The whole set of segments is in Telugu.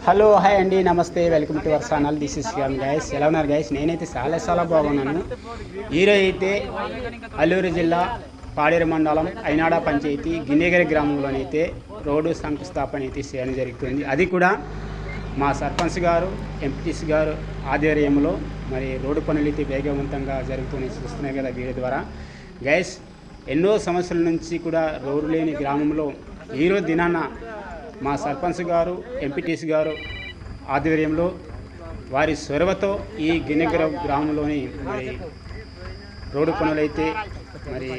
హలో హాయ్ అండి, నమస్తే, welcome to our channel. This is Sriram guys. ఎలా ఉన్నారు గైస్? నేనైతే చాలా బాగున్నాను. ఈరోజు అయితే అల్లూరు జిల్లా పాడేరు మండలం అయినాడ పంచాయతీ గిన్నెగరి గ్రామంలోనైతే రోడ్డు శంకుస్థాపన అయితే చేయడం జరుగుతుంది. అది కూడా మా సర్పంచ్ గారు, ఎంపీటీసీ గారు ఆధ్వర్యంలో మరి రోడ్డు పనులు అయితే వేగవంతంగా జరుగుతున్నాయి. చూస్తున్నాయి కదా వీడియో ద్వారా గైస్. ఎన్నో సంవత్సరాల నుంచి కూడా రోడ్డు లేని గ్రామంలో ఈరోజు దినాన మా సర్పంచ్ గారు, ఎంపీటీసీ గారు ఆధ్వర్యంలో వారి చొరవతో ఈ గిన్నెగర గ్రామంలోని మరి రోడ్డు పనులైతే మరి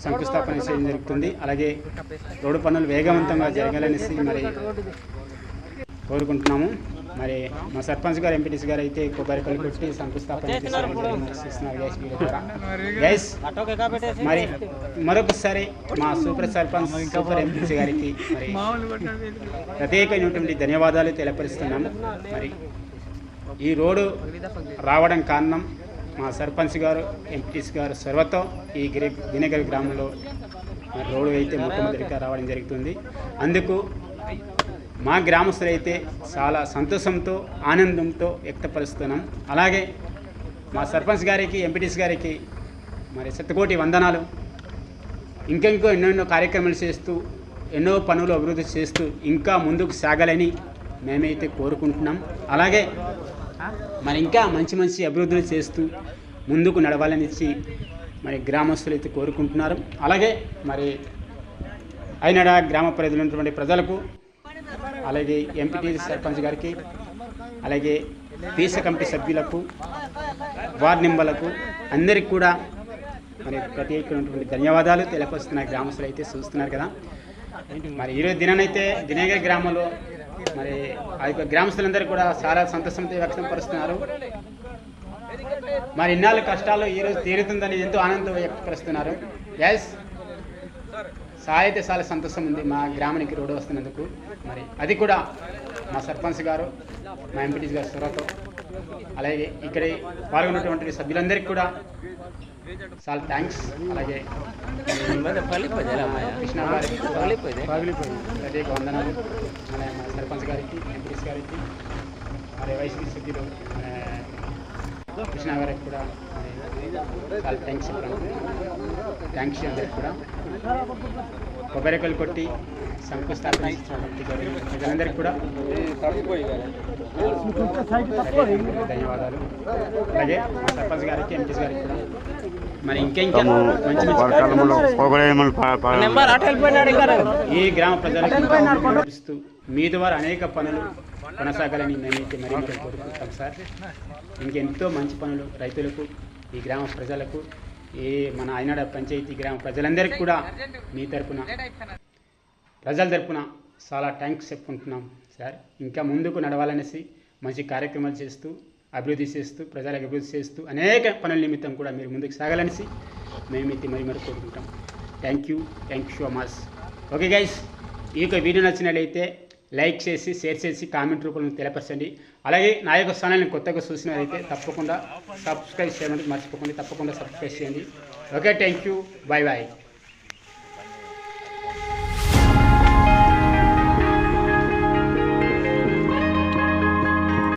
శంకుస్థాపన చేయడం జరుగుతుంది. అలాగే రోడ్డు పనులు వేగవంతంగా జరగాలనేసి మరి కోరుకుంటున్నాము. మరి మా సర్పంచ్ గారు, ఎంపీటీసీ గారు అయితే కొబ్బరికాయలు కొట్టి శంకుస్థాపన చేస్తున్నారు గైస్. మరి మరొకసారి మా సూపర్ సర్పంచ్, సూపర్ ఎంపీటీసీ గారికి మరి ప్రత్యేకమైనటువంటి ధన్యవాదాలు తెలియపరుస్తున్నాము. మరి ఈ రోడ్డు రావడం కారణం మా సర్పంచ్ గారు, ఎంపీటీసీ గారు సర్వతో ఈ గిన్నెగరి గ్రామంలో మరి రోడ్డు అయితే మొట్టమొదటిగా రావడం జరుగుతుంది. అందుకు మా గ్రామస్తులైతే చాలా సంతోషంతో, ఆనందంతో వ్యక్తపరుస్తున్నాం. అలాగే మా సర్పంచ్ గారికి, ఎంపీటీసీ గారికి మరి శతకోటి వందనాలు. ఇంకెంకో ఎన్నెన్నో కార్యక్రమాలు చేస్తూ, ఎన్నో పనులు అభివృద్ధి చేస్తూ ఇంకా ముందుకు సాగాలని మేమైతే కోరుకుంటున్నాం. అలాగే మరి ఇంకా మంచి అభివృద్ధులు చేస్తూ ముందుకు నడవాలనేసి మరి గ్రామస్తులు అయితే కోరుకుంటున్నారు. అలాగే మరి అయినాడ గ్రామ పరిధిలో ఉన్నటువంటి ప్రజలకు, అలాగే ఎంపీటీసీ సర్పంచ్ గారికి, అలాగే పీసీ కమిటీ సభ్యులకు, వార్డు మెంబర్లకు అందరికీ కూడా మరి ప్రత్యేకమైనటువంటి ధన్యవాదాలు తెలియపరుస్తున్నారు. గ్రామస్తులు అయితే చూస్తున్నారు కదా. మరి ఈరోజు దినానైతే గిన్నెగరి గ్రామంలో మరి ఆ యొక్క గ్రామస్తులందరూ కూడా చాలా సంతోషంతో వ్యక్తపరుస్తున్నారు. మరి ఇన్నాళ్ళు కష్టాలు ఈరోజు తీరుతుందని ఎంతో ఆనందం వ్యక్తపరుస్తున్నారు. గ్యాస్ అయితే చాలా సంతోషం ఉంది మా గ్రామానికి రోడ్డు వస్తున్నందుకు. మరి అది కూడా మా సర్పంచ్ గారు, మా ఎంపీటీసీ గారు చొరవతో, అలాగే ఇక్కడ పాల్గొన్నటువంటి సభ్యులందరికీ కూడా చాలా థ్యాంక్స్. అలాగే కృష్ణ గారికి ప్రత్యేక వందనాలు. అలాగే మా సర్పంచ్ గారికి, ఎంపీటీసీ గారికి, మరి వైసీపీ సభ్యులు కృష్ణ గారికి కూడా చాలా థ్యాంక్స్ చెప్పడం. థ్యాంక్స్ అందరికి కూడా. కొబ్బరికాయలు కొట్టి శంకుస్థాపన ప్రజలందరికీ కూడా ధన్యవాదాలు. అలాగే మా సర్పంచ్ గారికి, ఎంపీసీ గారికి కూడా మరి ఇంకా మంచి ఈ గ్రామ ప్రజలకు మీ ద్వారా అనేక పనులు కొనసాగాలని మేమైతే మరీ కోరుకుంటాం సార్. ఇంకెంతో మంచి పనులు రైతులకు, ఈ గ్రామ ప్రజలకు, ఈ మన అయినాడ పంచాయతీ గ్రామ ప్రజలందరికీ కూడా మీ తరపున, ప్రజల తరపున చాలా థ్యాంక్స్ చెప్పుకుంటున్నాం సార్. ఇంకా ముందుకు నడవాలనేసి మంచి కార్యక్రమాలు చేస్తూ, అభివృద్ధి చేస్తూ, ప్రజలకు అభివృద్ధి చేస్తూ అనేక పనుల నిమిత్తం కూడా మీరు ముందుకు సాగాలనేసి మేమైతే మరి కోరుకుంటాం. Thank you so much. Okay guys, ఈ యొక్క వీడియో నచ్చినట్లయితే లైక్ చేసి, షేర్ చేసి, కామెంట్ రూపంలో తెలపరచండి. అలాగే నా యొక్క ఛానల్ని కొత్తగా చూసినట్లయితే తప్పకుండా సబ్స్క్రైబ్ చేయడానికి మర్చిపోకండి. తప్పకుండా సబ్స్క్రైబ్ చేయండి. Okay, thank you, bye.